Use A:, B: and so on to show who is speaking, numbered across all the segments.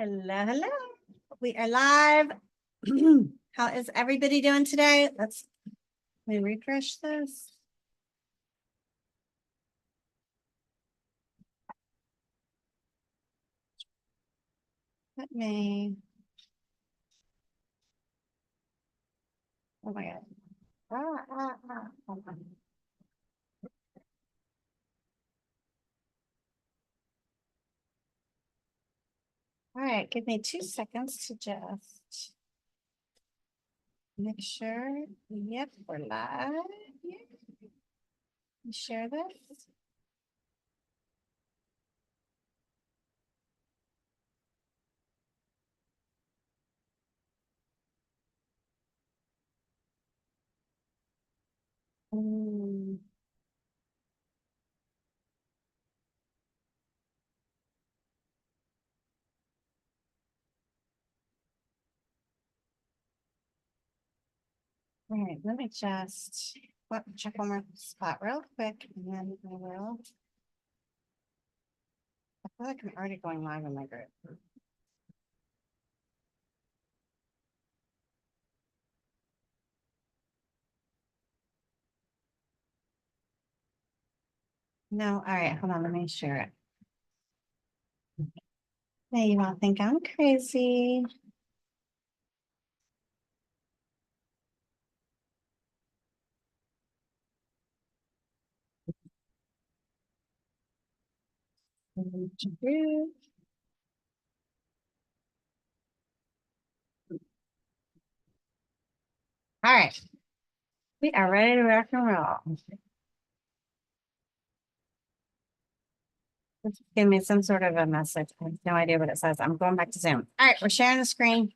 A: Hello, hello. We are live. How is everybody doing today? Let me refresh this. Let me. Oh my God. Hold on. All right, give me 2 seconds to just make sure. Yep, we're live. Share this. All right, let me just check one more spot real quick and then I will. I feel like I'm already going live in my group. No, all right, hold on, let me share it. Now you all think I'm crazy. All right, we are ready to rock and roll. Give me some sort of a message. I have no idea what it says. I'm going back to Zoom. All right, we're sharing the screen.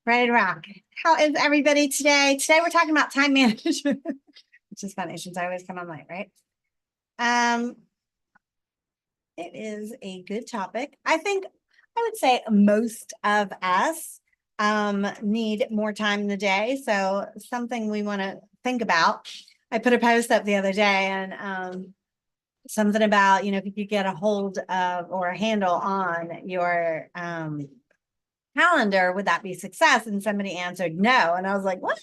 A: Ready to rock. How is everybody today? Today we're talking about time management, which is funny since I always come on late, right? It is a good topic. I think I would say most of us need more time in the day. So something we want to think about. I put a post up the other day and something about, if you could get a hold of or a handle on your calendar, would that be success? And somebody answered no. And I was like, what?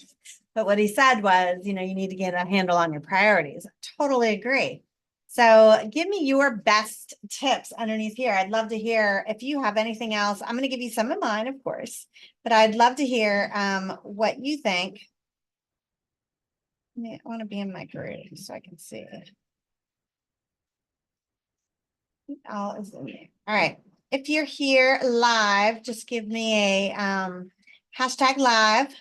A: But what he said was, you need to get a handle on your priorities. I totally agree. So give me your best tips underneath here. I'd love to hear if you have anything else. I'm going to give you some of mine, of course, but I'd love to hear what you think. I want to be in my group so I can see it. All is in there. All right. If you're here live, just give me a hashtag live.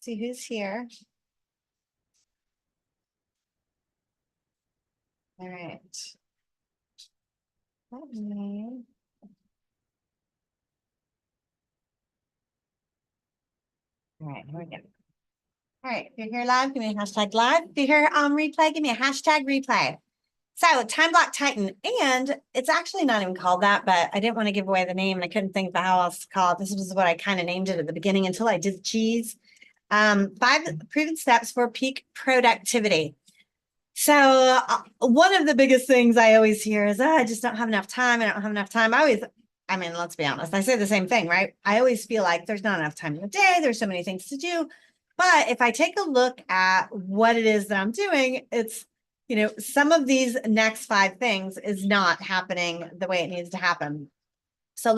A: See who's here. All right. Let me. All right, here we go. All right, if you're here live, give me a hashtag live. If you're here on replay, give me a hashtag replay. So Time Block Titan, and it's actually not even called that, but I didn't want to give away the name and I couldn't think of how else to call it. This was what I kind of named it at the beginning until I did cheese. 5 proven steps for peak productivity. So one of the biggest things I always hear is, I just don't have enough time. I don't have enough time. Let's be honest. I say the same thing, right? I always feel like there's not enough time in the day. There's so many things to do. But if I take a look at what it is that I'm doing, it's, some of these next 5 things is not happening the way it needs to happen. So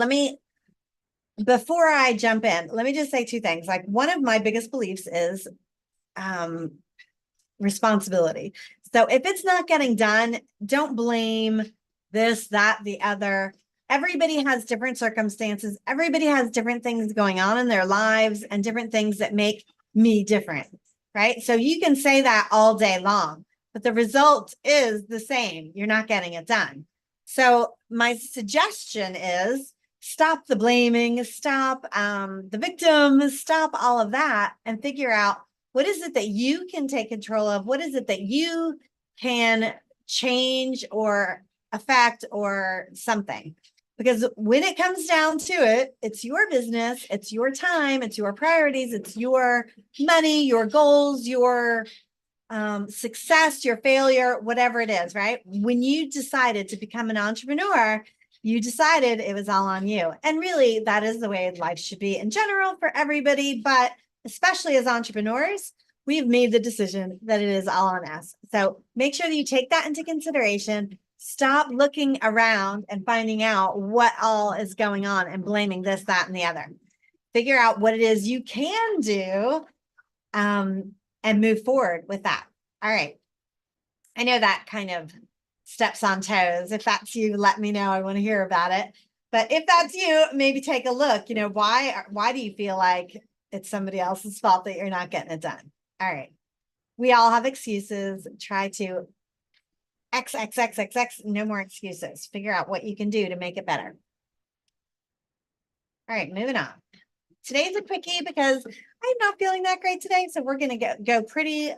A: before I jump in, let me just say 2 things. Like, one of my biggest beliefs is responsibility. So if it's not getting done, don't blame this, that, the other. Everybody has different circumstances. Everybody has different things going on in their lives and different things that make me different, right? So you can say that all day long, but the result is the same. You're not getting it done. So my suggestion is stop the blaming, stop the victim, stop all of that and figure out what is it that you can take control of? What is it that you can change or affect or something? Because when it comes down to it, it's your business, it's your time, it's your priorities, it's your money, your goals, your success, your failure, whatever it is, right? When you decided to become an entrepreneur, You decided it was all on you. And really, that is the way life should be in general for everybody, but especially as entrepreneurs, we've made the decision that it is all on us. So make sure that you take that into consideration. Stop looking around and finding out what all is going on and blaming this, that, and the other. Figure out what it is you can do and move forward with that. All right. I know that kind of steps on toes. If that's you, let me know. I want to hear about it. But if that's you, maybe take a look. Why do you feel like it's somebody else's fault that you're not getting it done? All right. We all have excuses. Try to no more excuses. Figure out what you can do to make it better. All right, moving on. Today's a quickie because I'm not feeling that great today. So we're going to go pretty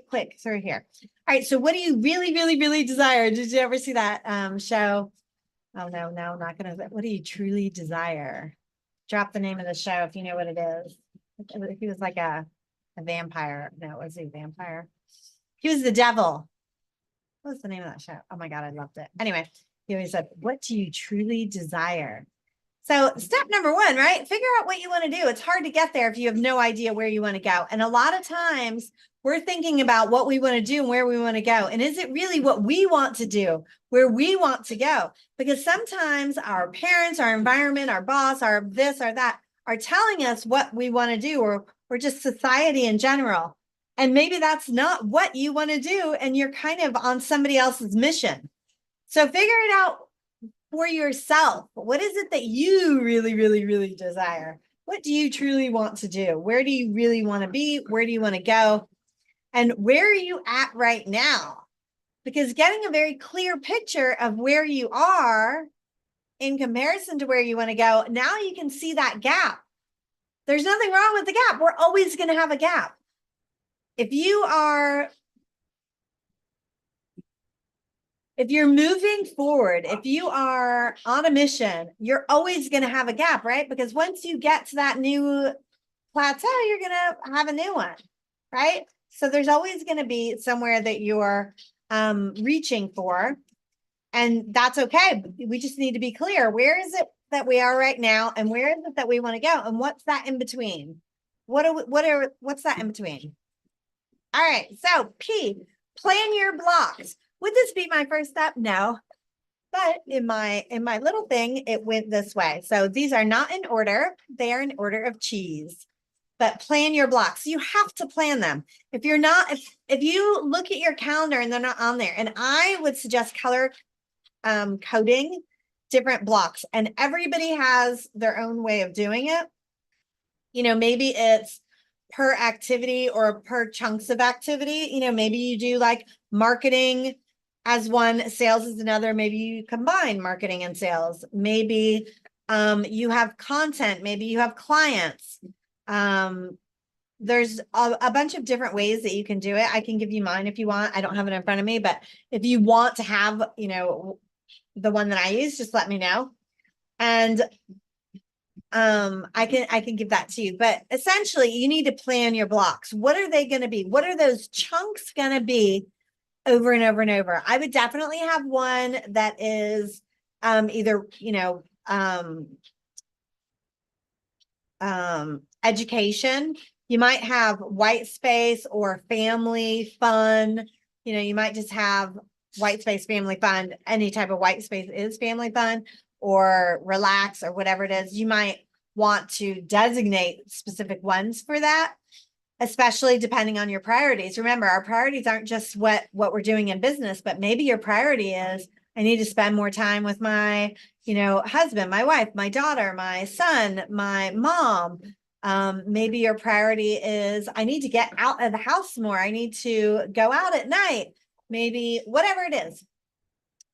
A: quick through here. All right. So what do you really desire? Did you ever see that show? Oh, no, not going to. What do you truly desire? Drop the name of the show if you know what it is. He was like a vampire. No, was he a vampire? He was the devil. What was the name of that show? Oh my God, I loved it. Anyway, he always said, what do you truly desire? So step number one, right? Figure out what you want to do. It's hard to get there if you have no idea where you want to go. And a lot of times we're thinking about what we want to do and where we want to go. And is it really what we want to do, where we want to go? Because sometimes our parents, our environment, our boss, our this or that are telling us what we want to do, or just society in general. And maybe that's not what you want to do. And you're kind of on somebody else's mission. So figure it out for yourself. What is it that you really desire? What do you truly want to do? Where do you really want to be? Where do you want to go? And where are you at right now? Because getting a very clear picture of where you are in comparison to where you want to go, now you can see that gap. There's nothing wrong with the gap. We're always going to have a gap. If you're moving forward, if you are on a mission, you're always going to have a gap, right? Because once you get to that new plateau, you're going to have a new one, right? So there's always going to be somewhere that you're reaching for, and that's okay. We just need to be clear. Where is it that we are right now, and where is it that we want to go, and what's that in between? What's that in between? All right. So P, plan your blocks. Would this be my first step? No. But in my little thing, it went this way. So these are not in order. They are in order of cheese. But plan your blocks. You have to plan them. If you're not, if you look at your calendar and they're not on there, and I would suggest color coding different blocks, and everybody has their own way of doing it. Maybe it's per activity or per chunks of activity. Maybe you do like marketing as one, sales is another. Maybe you combine marketing and sales. Maybe you have content. Maybe you have clients. There's a bunch of different ways that you can do it. I can give you mine if you want. I don't have it in front of me, but if you want to have, the one that I use, just let me know. And I can give that to you, but essentially you need to plan your blocks. What are they going to be? What are those chunks going to be over and over and over? I would definitely have one that is either, education. You might have white space or family fun. You might just have white space, family fun. Any type of white space is family fun, or relax, or whatever it is. You might want to designate specific ones for that, especially depending on your priorities. Remember, our priorities aren't just what we're doing in business, but maybe your priority is, I need to spend more time with my, husband, my wife, my daughter, my son, my mom. Maybe your priority is, I need to get out of the house more. I need to go out at night, maybe whatever it is.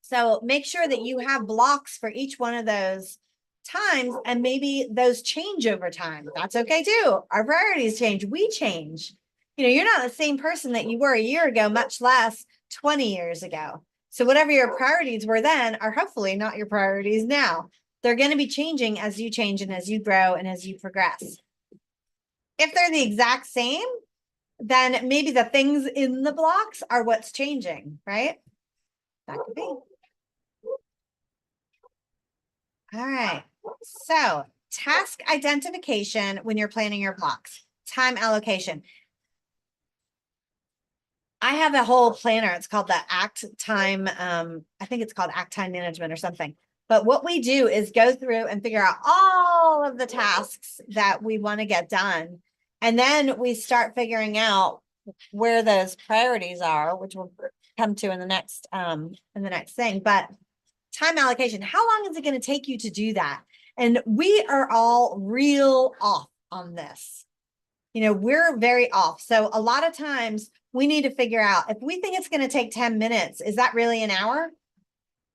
A: So make sure that you have blocks for each one of those times, and maybe those change over time. That's okay too. Our priorities change. We change. You're not the same person that you were a year ago, much less 20 years ago. So whatever your priorities were then are hopefully not your priorities now. They're going to be changing as you change and as you grow and as you progress. If they're the exact same, then maybe the things in the blocks are what's changing, right? That could be. All right. So task identification when you're planning your blocks, time allocation. I have a whole planner. It's called the ACT time. I think it's called ACT time management or something. But what we do is go through and figure out all of the tasks that we want to get done. And then we start figuring out where those priorities are, which we'll come to in the next thing. But time allocation, how long is it going to take you to do that? And we are all real off on this. We're very off. So a lot of times we need to figure out if we think it's going to take 10 minutes, is that really an hour?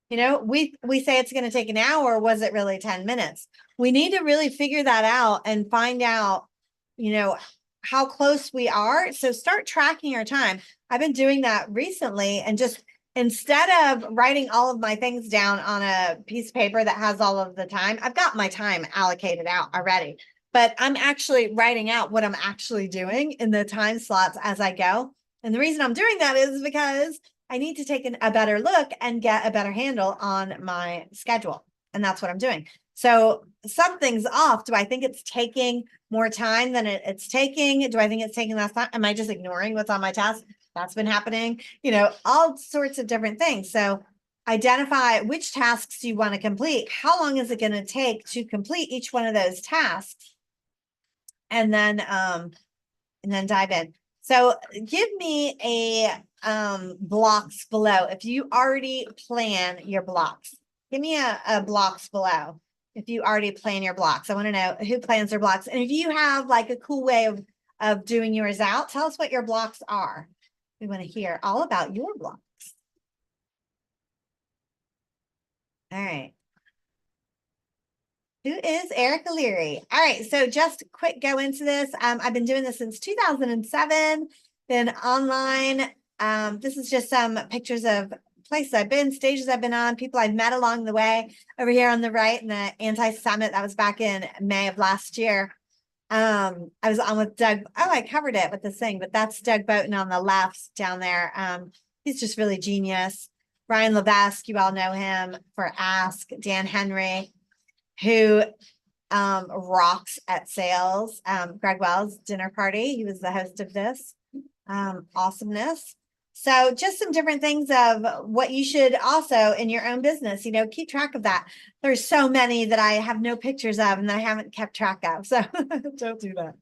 A: We say it's going to take an hour. Was it really 10 minutes? We need to really figure that out and find out, how close we are. So start tracking your time. I've been doing that recently, and just instead of writing all of my things down on a piece of paper that has all of the time, I've got my time allocated out already, but I'm actually writing out what I'm actually doing in the time slots as I go. And the reason I'm doing that is because I need to take a better look and get a better handle on my schedule. And that's what I'm doing. So something's off. Do I think it's taking more time than it's taking? Do I think it's taking less time? Am I just ignoring what's on my task? That's been happening, all sorts of different things. So identify which tasks you want to complete. How long is it going to take to complete each one of those tasks? And then dive in. So give me a blocks below. If you already plan your blocks, give me a blocks below. If you already plan your blocks, I want to know who plans their blocks. And if you have like a cool way of doing yours out, tell us what your blocks are. We want to hear all about your blocks. All right. Who is Erica Leary? All right, so just quick go into this. I've been doing this since 2007, been online. This is just some pictures of places I've been, stages I've been on, people I've met along the way. Over here on the right in the anti-summit, that was back in May of last year. I was on with Doug. Oh, I covered it with this thing, but that's Doug Boughton on the left down there. He's just really genius. Ryan Levesque, you all know him for Ask. Dan Henry, who rocks at sales. Greg Wells dinner party. He was the host of this. Awesomeness. So just some different things of what you should also in your own business, keep track of that. There's so many that I have no pictures of and that I haven't kept track of. So don't do that.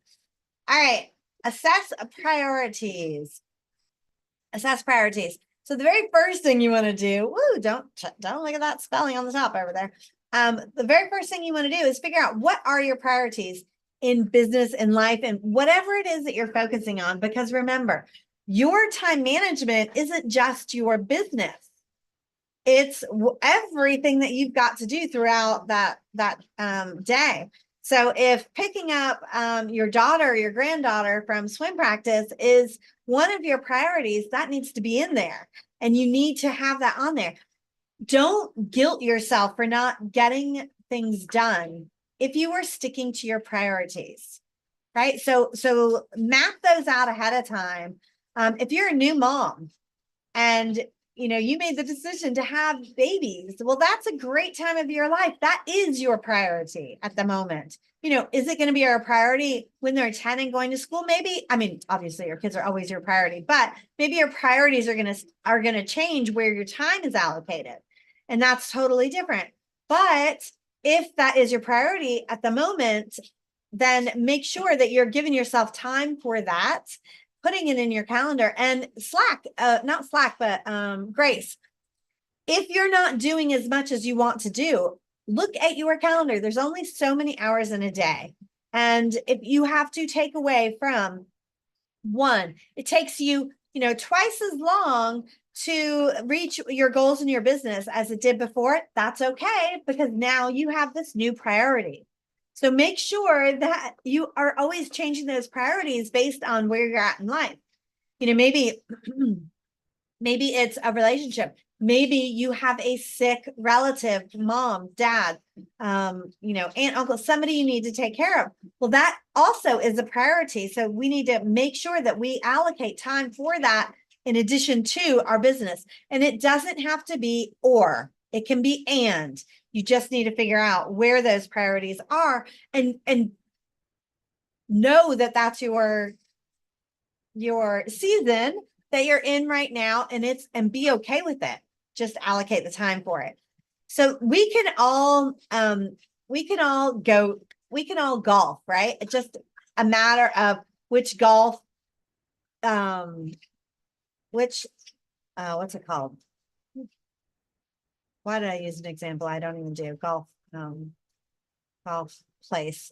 A: All right. Assess priorities. Assess priorities. So the very first thing you want to do, don't look at that spelling on the top over there. The very first thing you want to do is figure out what are your priorities in business and life and whatever it is that you're focusing on. Because remember, your time management isn't just your business. It's everything that you've got to do throughout that day. So if picking up your daughter or your granddaughter from swim practice is one of your priorities, that needs to be in there. And you need to have that on there. Don't guilt yourself for not getting things done if you are sticking to your priorities, right? So map those out ahead of time. If you're a new mom and you made the decision to have babies, well, that's a great time of your life. That is your priority at the moment. Is it going to be our priority when they're 10 and going to school? Maybe. I mean, obviously your kids are always your priority, but maybe your priorities are going to change where your time is allocated. And that's totally different. But if that is your priority at the moment, then make sure that you're giving yourself time for that, putting it in your calendar. And not Slack, but Grace, if you're not doing as much as you want to do, look at your calendar. There's only so many hours in a day. And if you have to take away from one, it takes you, twice as long to reach your goals in your business as it did before, that's okay, because now you have this new priority. So make sure that you are always changing those priorities based on where you're at in life. Maybe it's a relationship. Maybe you have a sick relative, mom, dad, aunt, uncle, somebody you need to take care of. Well, that also is a priority. So we need to make sure that we allocate time for that in addition to our business. And it doesn't have to be or. It can be and. You just need to figure out where those priorities are and know that that's your season that you're in right now, and be okay with it. Just allocate the time for it. So we can all golf, right? It's just a matter of which golf, what's it called? Why did I use an example? I don't even do golf place.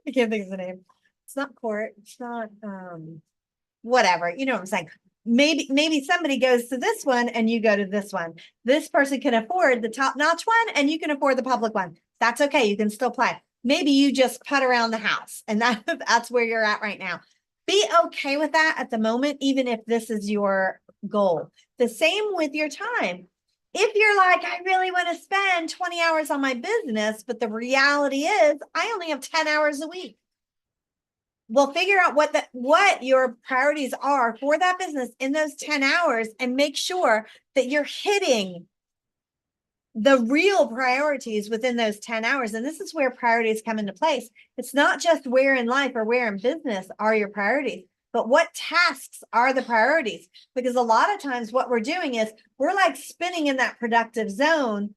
A: I can't think of the name. It's not court. It's not whatever. You know what I'm saying? Maybe somebody goes to this one and you go to this one. This person can afford the top-notch one and you can afford the public one. That's okay. You can still play. Maybe you just putt around the house, and that's where you're at right now. Be okay with that at the moment, even if this is your goal. The same with your time. If you're like, I really want to spend 20 hours on my business, but the reality is I only have 10 hours a week. Well, figure out what your priorities are for that business in those 10 hours and make sure that you're hitting the real priorities within those 10 hours. And this is where priorities come into place. It's not just where in life or where in business are your priorities, but what tasks are the priorities? Because a lot of times what we're doing is we're like spinning in that productive zone,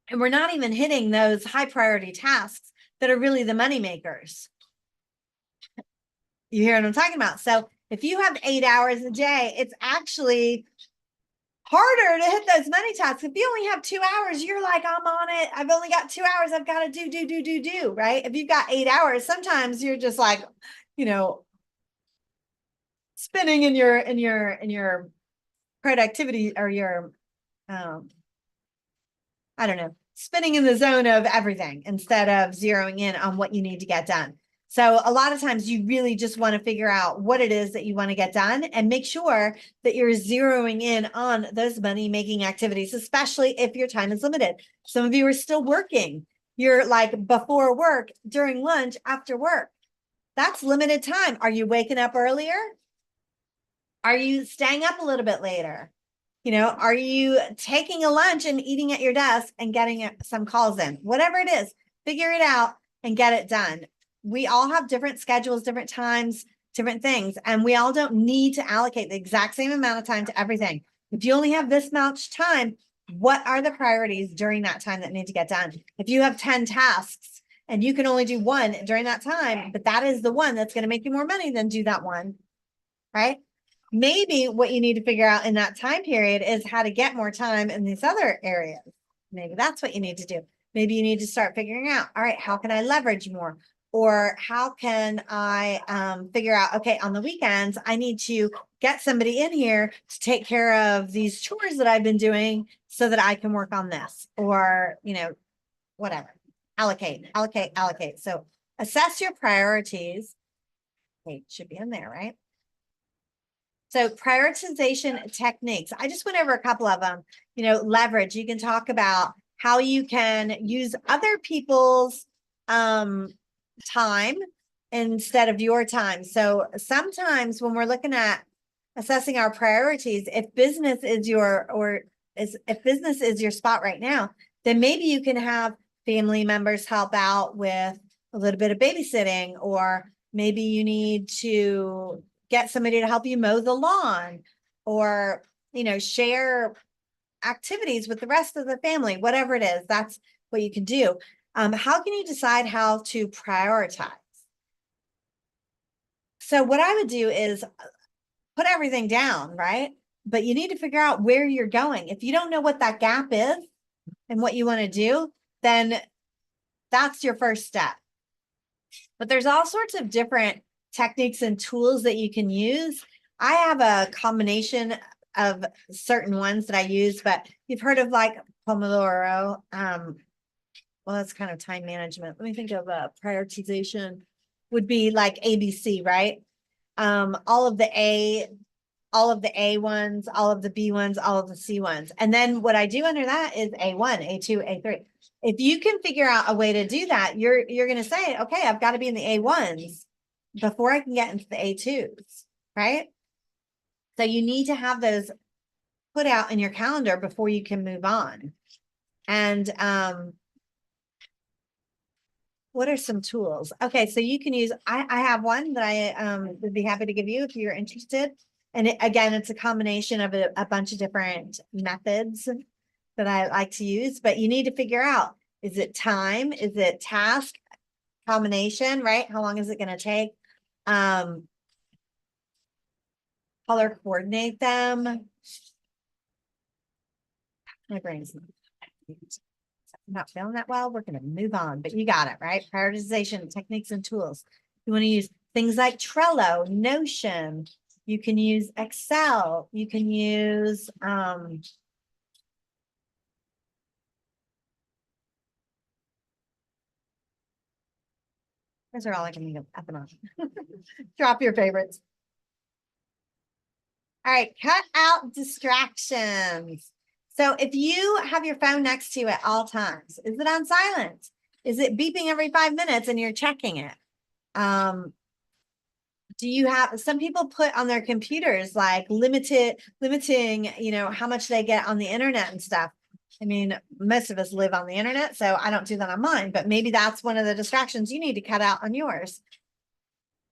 A: and we're not even hitting those high priority tasks that are really the money makers. You hear what I'm talking about? So if you have 8 hours a day, it's actually harder to hit those money tasks. If you only have 2 hours, you're like, I'm on it. I've only got 2 hours. I've got to do, right? If you've got 8 hours, sometimes you're just like, spinning in your productivity, or your, I don't know, spinning in the zone of everything instead of zeroing in on what you need to get done. So a lot of times you really just want to figure out what it is that you want to get done and make sure that you're zeroing in on those money making activities, especially if your time is limited. Some of you are still working. You're like before work, during lunch, after work. That's limited time. Are you waking up earlier? Are you staying up a little bit later? Are you taking a lunch and eating at your desk and getting some calls in? Whatever it is, figure it out and get it done. We all have different schedules, different times, different things, and we all don't need to allocate the exact same amount of time to everything. If you only have this much time, what are the priorities during that time that need to get done? If you have 10 tasks and you can only do one during that time, but that is the one that's going to make you more money, then do that one, right? Maybe what you need to figure out in that time period is how to get more time in these other areas. Maybe that's what you need to do. Maybe you need to start figuring out, all right, how can I leverage more? Or how can I figure out, okay, on the weekends, I need to get somebody in here to take care of these chores that I've been doing so that I can work on this, or, whatever. Allocate. So assess your priorities. Okay, should be in there, right? So prioritization techniques. I just went over a couple of them. Leverage. You can talk about how you can use other people's time instead of your time. So sometimes when we're looking at assessing our priorities, if business is your spot right now, then maybe you can have family members help out with a little bit of babysitting, or maybe you need to get somebody to help you mow the lawn, or share activities with the rest of the family. Whatever it is, that's what you can do. How can you decide how to prioritize? So what I would do is put everything down, right? But you need to figure out where you're going. If you don't know what that gap is and what you want to do, then that's your first step. But there's all sorts of different techniques and tools that you can use. I have a combination of certain ones that I use, but you've heard of like Pomodoro. Well, that's kind of time management. Let me think of prioritization would be like ABC, right? All of the A ones, all of the B ones, all of the C ones. And then what I do under that is A1, A2, A3. If you can figure out a way to do that, you're going to say, okay, I've got to be in the A1s before I can get into the A2s, right? So you need to have those put out in your calendar before you can move on. And what are some tools? Okay, so you can use, I have one that I would be happy to give you if you're interested. And again, it's a combination of a bunch of different methods that I like to use, but you need to figure out, is it time? Is it task? Combination, right? How long is it going to take? Color coordinate them. My brain's not feeling that well. We're going to move on, but you got it, right? Prioritization techniques and tools. You want to use things like Trello, Notion. You can use Excel. You can use those are all I can think of up and on. Drop your favorites. All right, cut out distractions. So if you have your phone next to you at all times, is it on silent? Is it beeping every 5 minutes and you're checking it? Do you have, some people put on their computers like limiting, you know, how much they get on the internet and stuff. I mean, most of us live on the internet, so I don't do that on mine, but maybe that's one of the distractions you need to cut out on yours.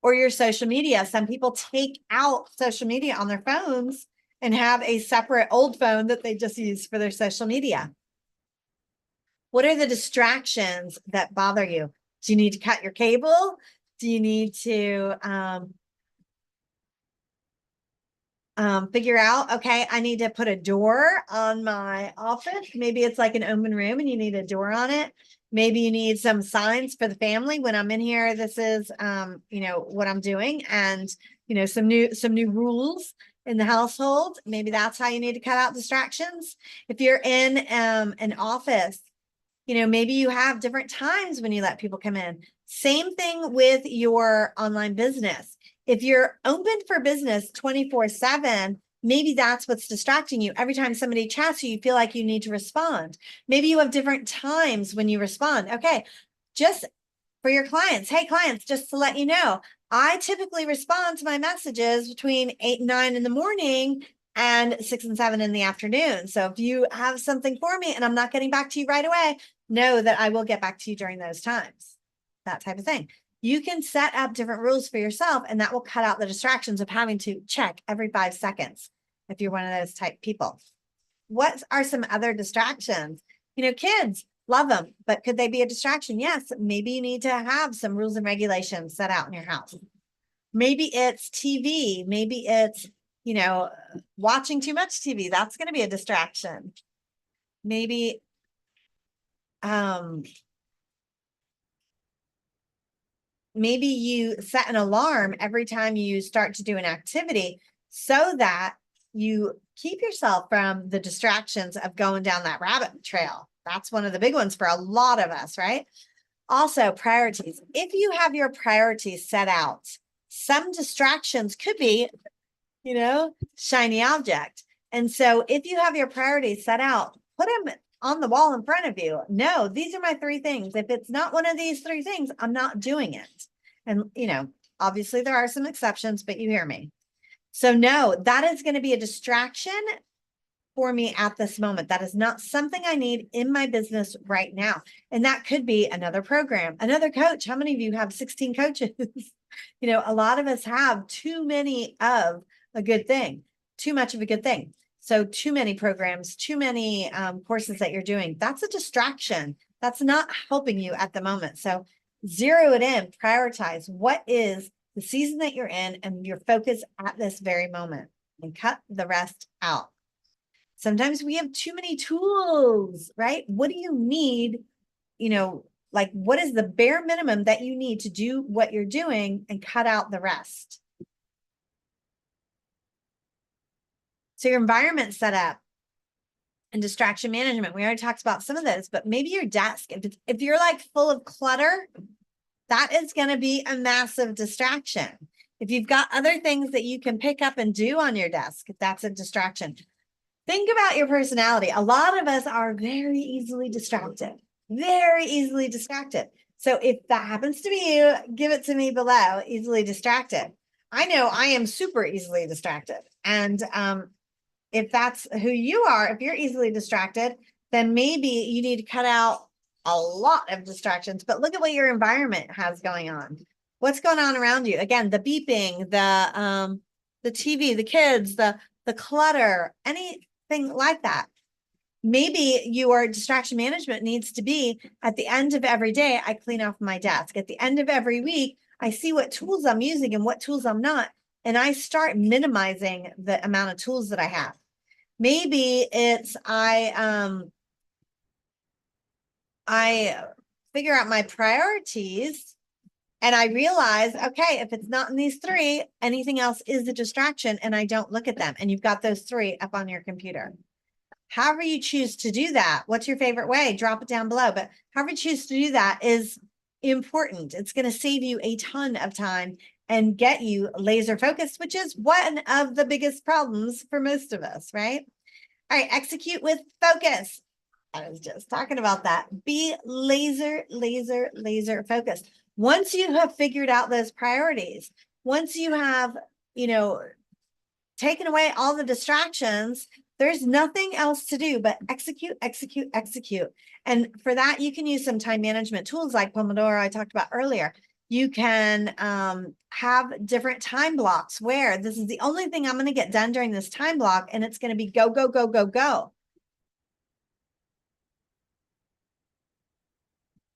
A: Or your social media. Some people take out social media on their phones and have a separate old phone that they just use for their social media. What are the distractions that bother you? Do you need to cut your cable? Do you need to figure out, okay, I need to put a door on my office. Maybe it's like an open room and you need a door on it. Maybe you need some signs for the family. When I'm in here, this is, you know, what I'm doing, and, you know, some new rules in the household. Maybe that's how you need to cut out distractions. If you're in an office, you know, maybe you have different times when you let people come in. Same thing with your online business. If you're open for business 24/7, maybe that's what's distracting you. Every time somebody chats you, you feel like you need to respond. Maybe you have different times when you respond. Okay, just for your clients. Hey, clients, just to let you know, I typically respond to my messages between 8 and 9 in the morning and 6 and 7 in the afternoon. So if you have something for me and I'm not getting back to you right away, know that I will get back to you during those times. That type of thing. You can set up different rules for yourself, and that will cut out the distractions of having to check every 5 seconds if you're one of those type people. What are some other distractions? You know, kids, love them, but could they be a distraction? Yes, maybe you need to have some rules and regulations set out in your house. Maybe it's TV, maybe it's, you know, watching too much TV. That's going to be a distraction. Maybe maybe you set an alarm every time you start to do an activity so that you keep yourself from the distractions of going down that rabbit trail. That's one of the big ones for a lot of us, right? Also, priorities. If you have your priorities set out, some distractions could be, you know, shiny object. And so if you have your priorities set out, put them on the wall in front of you. No, these are my 3 things. If it's not one of these 3 things, I'm not doing it. And, you know, obviously there are some exceptions, but you hear me. So no, that is going to be a distraction for me at this moment. That is not something I need in my business right now. And that could be another program, another coach. How many of you have 16 coaches? You know, a lot of us have too many of a good thing, too much of a good thing. So too many programs, too many courses that you're doing. That's a distraction. That's not helping you at the moment. So zero it in, prioritize what is the season that you're in and your focus at this very moment, and cut the rest out. Sometimes we have too many tools, right? What do you need? You know, like what is the bare minimum that you need to do what you're doing, and cut out the rest? So your environment set up and distraction management. We already talked about some of those, but maybe your desk, if you're like full of clutter, that is going to be a massive distraction. If you've got other things that you can pick up and do on your desk, that's a distraction. Think about your personality. A lot of us are very easily distracted, very easily distracted. So if that happens to be you, give it to me below, easily distracted. I know I am super easily distracted. And if that's who you are, if you're easily distracted, then maybe you need to cut out a lot of distractions. But look at what your environment has going on. What's going on around you? Again, the beeping, the TV, the kids, the clutter, anything like that. Maybe your distraction management needs to be at the end of every day, I clean off my desk. At the end of every week, I see what tools I'm using and what tools I'm not. And I start minimizing the amount of tools that I have. Maybe it's I figure out my priorities and I realize, okay, if it's not in these three, anything else is a distraction and I don't look at them. And you've got those three up on your computer. However you choose to do that, what's your favorite way? Drop it down below. But however you choose to do that is important. It's going to save you a ton of time and get you laser focused, which is one of the biggest problems for most of us, right? All right, execute with focus. I was just talking about that. Be laser focused. Once you have figured out those priorities, once you have, taken away all the distractions, there's nothing else to do but execute. And for that, you can use some time management tools like Pomodoro I talked about earlier. You can have different time blocks where this is the only thing I'm going to get done during this time block, and it's going to be go, go, go, go, go.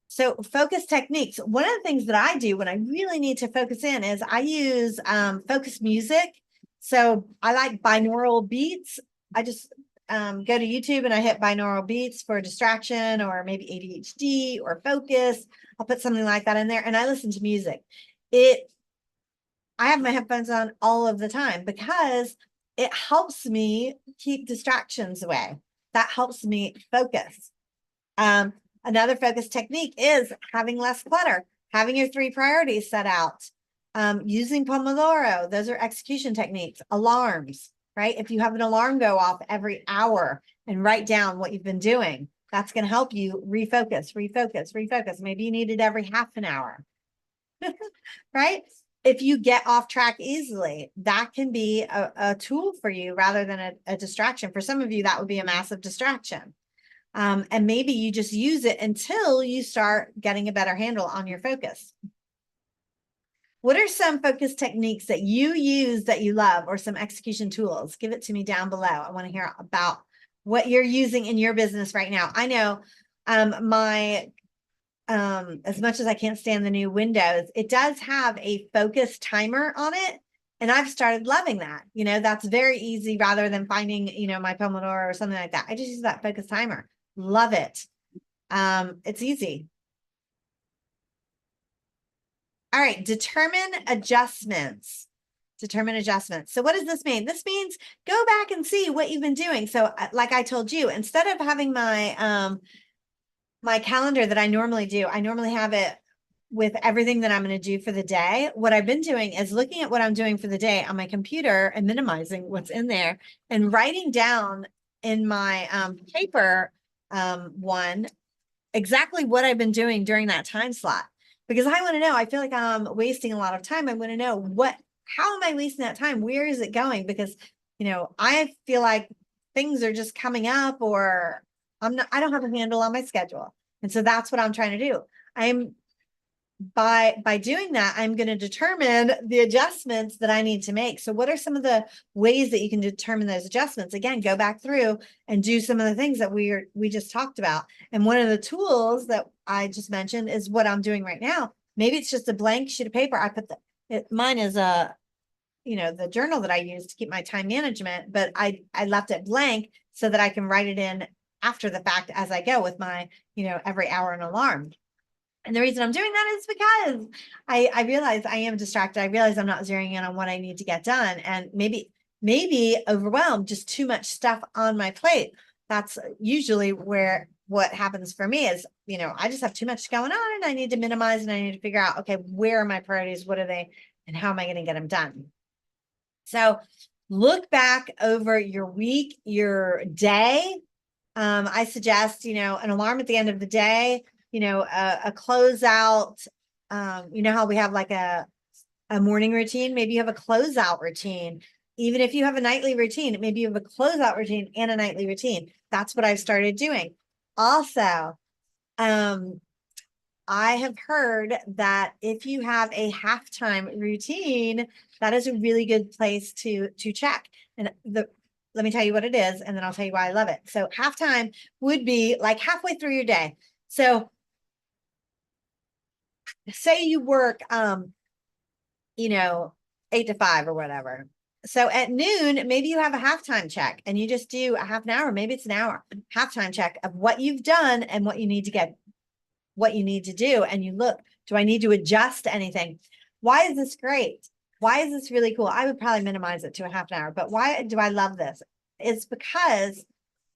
A: So focus techniques. One of the things that I do when I really need to focus in is I use focus music. So I like binaural beats. I just go to YouTube and I hit binaural beats for distraction or maybe ADHD or focus. I'll put something like that in there and I listen to music. I have my headphones on all of the time because it helps me keep distractions away. That helps me focus. Another focus technique is having less clutter, having your 3 priorities set out, using Pomodoro. Those are execution techniques. Alarms, right? If you have an alarm go off every hour and write down what you've been doing, that's going to help you refocus. Maybe you need it every half an hour, right? If you get off track easily, that can be a tool for you rather than a distraction. For some of you, that would be a massive distraction. And maybe you just use it until you start getting a better handle on your focus. What are some focus techniques that you use that you love, or some execution tools? Give it to me down below. I want to hear about what you're using in your business right now. I know as much as I can't stand the new Windows, it does have a focus timer on it. And I've started loving that. That's very easy rather than finding, my Pomodoro or something like that. I just use that focus timer. Love it. It's easy. All right. Determine adjustments. So what does this mean? This means go back and see what you've been doing. So like I told you, instead of having my, my calendar that I normally do, I normally have it with everything that I'm going to do for the day. What I've been doing is looking at what I'm doing for the day on my computer and minimizing what's in there and writing down in my paper one exactly what I've been doing during that time slot, because I want to know. I feel like I'm wasting a lot of time. I want to know how am I wasting that time? Where is it going? Because I feel like things are just coming up, or I don't have a handle on my schedule. And so that's what I'm trying to do. By doing that, I'm going to determine the adjustments that I need to make. So what are some of the ways that you can determine those adjustments? Again, go back through and do some of the things that we just talked about. And one of the tools that I just mentioned is what I'm doing right now. Maybe it's just a blank sheet of paper. I put mine is the journal that I use to keep my time management, but I left it blank so that I can write it in after the fact as I go with my, every hour an alarm. And the reason I'm doing that is because I realize I am distracted. I realize I'm not zeroing in on what I need to get done, and maybe overwhelmed, just too much stuff on my plate. That's usually what happens for me is, I just have too much going on and I need to minimize and I need to figure out, okay, where are my priorities? What are they? And how am I going to get them done? So look back over your week, your day. I suggest, an alarm at the end of the day, a closeout. How we have like a morning routine. Maybe you have a closeout routine. Even if you have a nightly routine, maybe you have a closeout routine and a nightly routine. That's what I've started doing. Also, I have heard that if you have a halftime routine, that is a really good place to check. And let me tell you what it is, and then I'll tell you why I love it. So halftime would be like halfway through your day. So say you work 8 to 5 or whatever. So at noon, maybe you have a halftime check and you just do a half an hour, maybe it's an hour halftime check of what you've done and what you need to do. And you look, do I need to adjust anything? Why is this great? Why is this really cool? I would probably minimize it to a half an hour, but why do I love this? It's because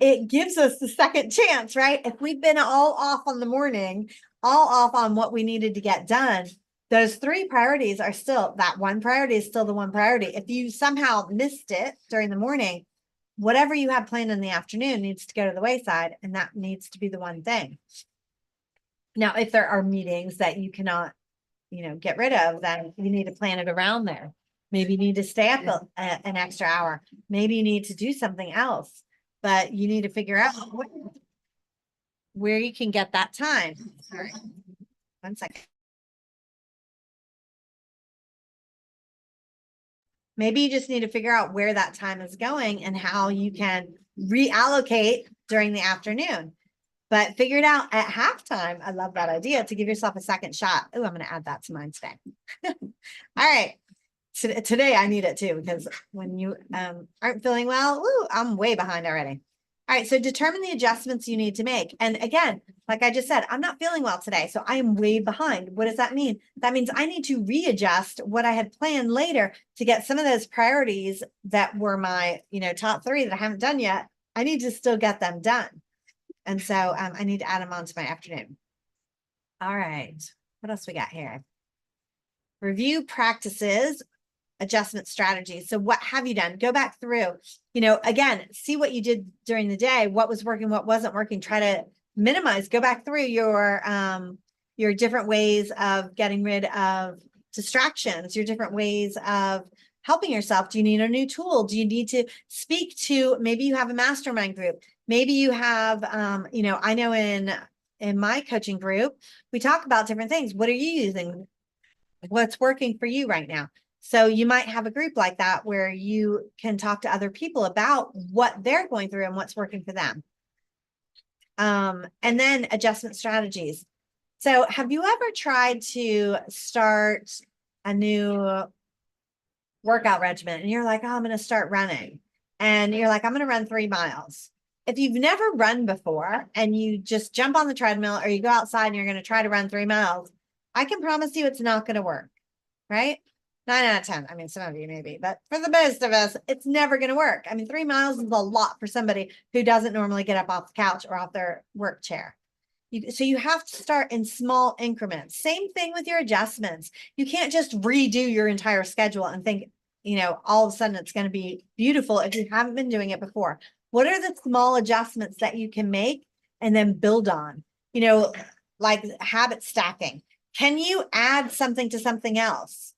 A: it gives us the second chance, right? If we've been all off on the morning, all off on what we needed to get done, those 3 priorities are still, that one priority is still the one priority. If you somehow missed it during the morning, whatever you have planned in the afternoon needs to go to the wayside, and that needs to be the one thing. Now, if there are meetings that you cannot, get rid of, then you need to plan it around there. Maybe you need to stay up an extra hour. Maybe you need to do something else, but you need to figure out where you can get that time. All right. 1 second. Maybe you just need to figure out where that time is going and how you can reallocate during the afternoon. But figure it out at halftime. I love that idea, to give yourself a second shot. Oh, I'm going to add that to mine today. All right. Today I need it too, because when you aren't feeling well, I'm way behind already. All right. So determine the adjustments you need to make. And again, like I just said, I'm not feeling well today, so I am way behind. What does that mean? That means I need to readjust what I had planned later to get some of those priorities that were my, top 3 that I haven't done yet. I need to still get them done. And so I need to add them on to my afternoon. All right. What else we got here? Review practices, adjustment strategies. So what have you done? Go back through, again, see what you did during the day, what was working, what wasn't working. Try to minimize, go back through your different ways of getting rid of distractions, your different ways of helping yourself. Do you need a new tool? Do you need to speak to, maybe you have a mastermind group. Maybe you have, I know in my coaching group, we talk about different things. What are you using? What's working for you right now? So you might have a group like that where you can talk to other people about what they're going through and what's working for them. And then adjustment strategies. So have you ever tried to start a new workout regimen and you're like, oh, I'm going to start running, and you're like, I'm going to run 3 miles. If you've never run before and you just jump on the treadmill or you go outside and you're going to try to run 3 miles, I can promise you it's not going to work, right? 9 out of 10. I mean, some of you maybe, but for the most of us, it's never going to work. I mean, 3 miles is a lot for somebody who doesn't normally get up off the couch or off their work chair. So you have to start in small increments. Same thing with your adjustments. You can't just redo your entire schedule and think, all of a sudden it's going to be beautiful if you haven't been doing it before. What are the small adjustments that you can make and then build on? Like habit stacking. Can you add something to something else?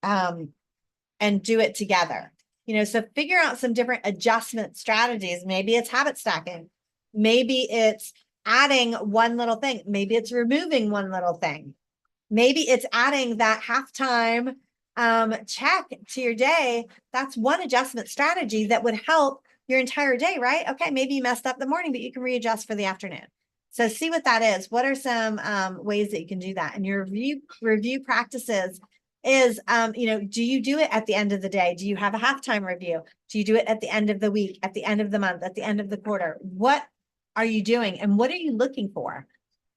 A: And do it together. So figure out some different adjustment strategies. Maybe it's habit stacking. Maybe it's adding one little thing. Maybe it's removing one little thing. Maybe it's adding that halftime check to your day. That's one adjustment strategy that would help your entire day, right? Okay, maybe you messed up the morning, but you can readjust for the afternoon. So see what that is. What are some ways that you can do that? And your review practices is, do you do it at the end of the day? Do you have a halftime review? Do you do it at the end of the week, at the end of the month, at the end of the quarter? What are you doing and what are you looking for?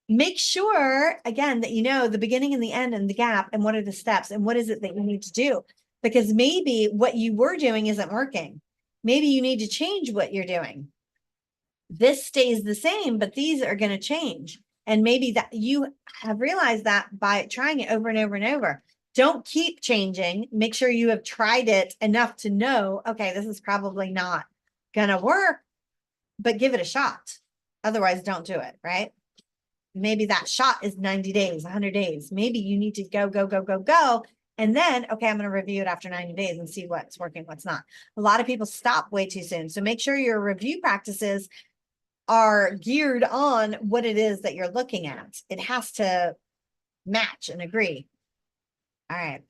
A: Make sure, again, that you know the beginning and the end and the gap and what are the steps and what is it that you need to do? Because maybe what you were doing isn't working. Maybe you need to change what you're doing. This stays the same, but these are going to change. And maybe that you have realized that by trying it over and over and over. Don't keep changing. Make sure you have tried it enough to know, okay, this is probably not going to work, but give it a shot. Otherwise, don't do it, right? Maybe that shot is 90 days, 100 days. Maybe you need to go And then, okay, I'm going to review it after 90 days and see what's working, what's not. A lot of people stop way too soon. So make sure your review practices are geared on what it is that you're looking at. It has to match and agree. All right.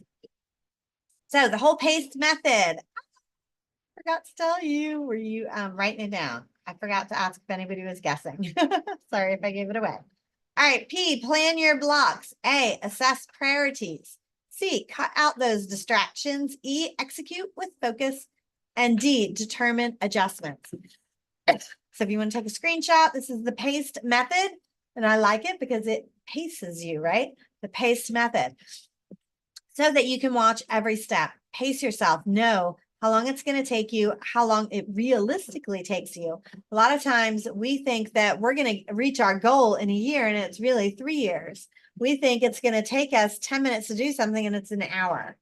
A: So the whole PACE method. I forgot to tell you, were you writing it down? I forgot to ask if anybody was guessing. Sorry if I gave it away. All right, P, plan your blocks. A, assess priorities. C, cut out those distractions. E, execute with focus. And D, determine adjustments. So if you want to take a screenshot, this is the paced method. And I like it because it paces you, right? The paced method. So that you can watch every step. Pace yourself. Know how long it's going to take you, how long it realistically takes you. A lot of times we think that we're going to reach our goal in a year and it's really 3 years. We think it's going to take us 10 minutes to do something and it's an hour.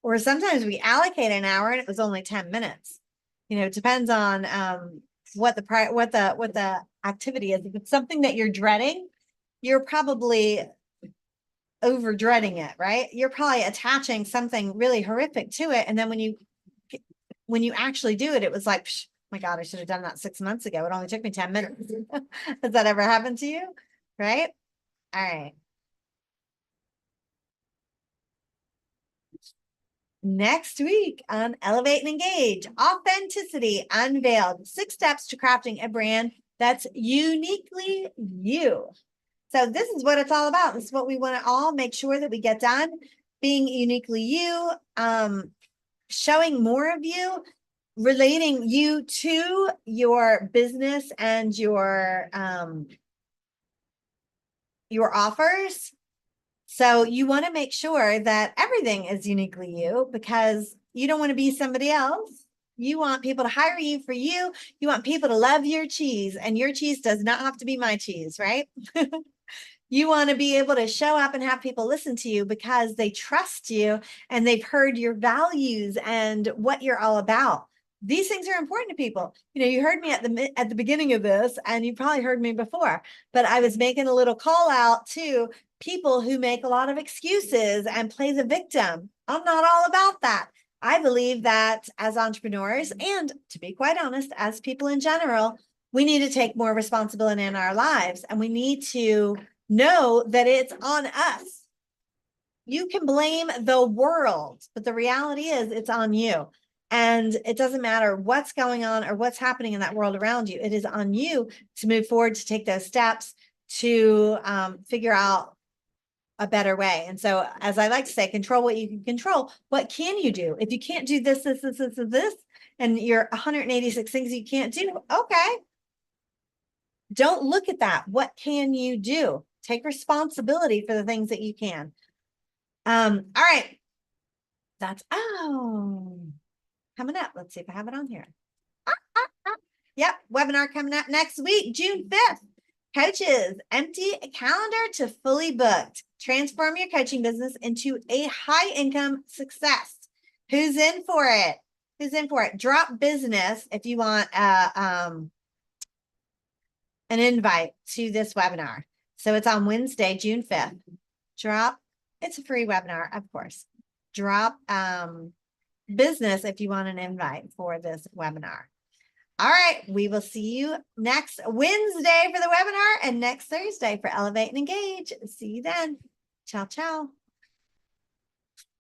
A: Or sometimes we allocate an hour and it was only 10 minutes. You know, it depends on what the activity is. If it's something that you're dreading, you're probably over dreading it, right? You're probably attaching something really horrific to it. And then when you actually do it, it was like, my God, I should have done that 6 months ago. It only took me 10 minutes. Has that ever happened to you? Right? All right. Next week on Elevate and Engage, authenticity unveiled, 6 steps to crafting a brand that's uniquely you. So this is what it's all about. This is what we want to all make sure that we get done. Being uniquely you, showing more of you, relating you to your business and your offers. So you want to make sure that everything is uniquely you because you don't want to be somebody else. You want people to hire you for you. You want people to love your cheese, and your cheese does not have to be my cheese, right? You want to be able to show up and have people listen to you because they trust you and they've heard your values and what you're all about. These things are important to people. You know, you heard me at the beginning of this, and you probably heard me before, but I was making a little call out to people who make a lot of excuses and play the victim. I'm not all about that. I believe that as entrepreneurs, and to be quite honest, as people in general, we need to take more responsibility in our lives, and we need to know that it's on us. You can blame the world, but the reality is it's on you. And it doesn't matter what's going on or what's happening in that world around you. It is on you to move forward, to take those steps, to figure out a better way. And so, as I like to say, control what you can control. What can you do? If you can't do this, and you're 186 things you can't do, okay. Don't look at that. What can you do? Take responsibility for the things that you can. All right. That's coming up. Let's see if I have it on here. Yep, webinar coming up next week, June 5th. Coaches, empty a calendar to fully booked. Transform your coaching business into a high income success. Who's in for it? Who's in for it? Drop business if you want an invite to this webinar. So it's on Wednesday, June 5th. Drop, it's a free webinar, of course. Drop business if you want an invite for this webinar. All right, we will see you next Wednesday for the webinar and next Thursday for Elevate and Engage. See you then. Ciao, ciao.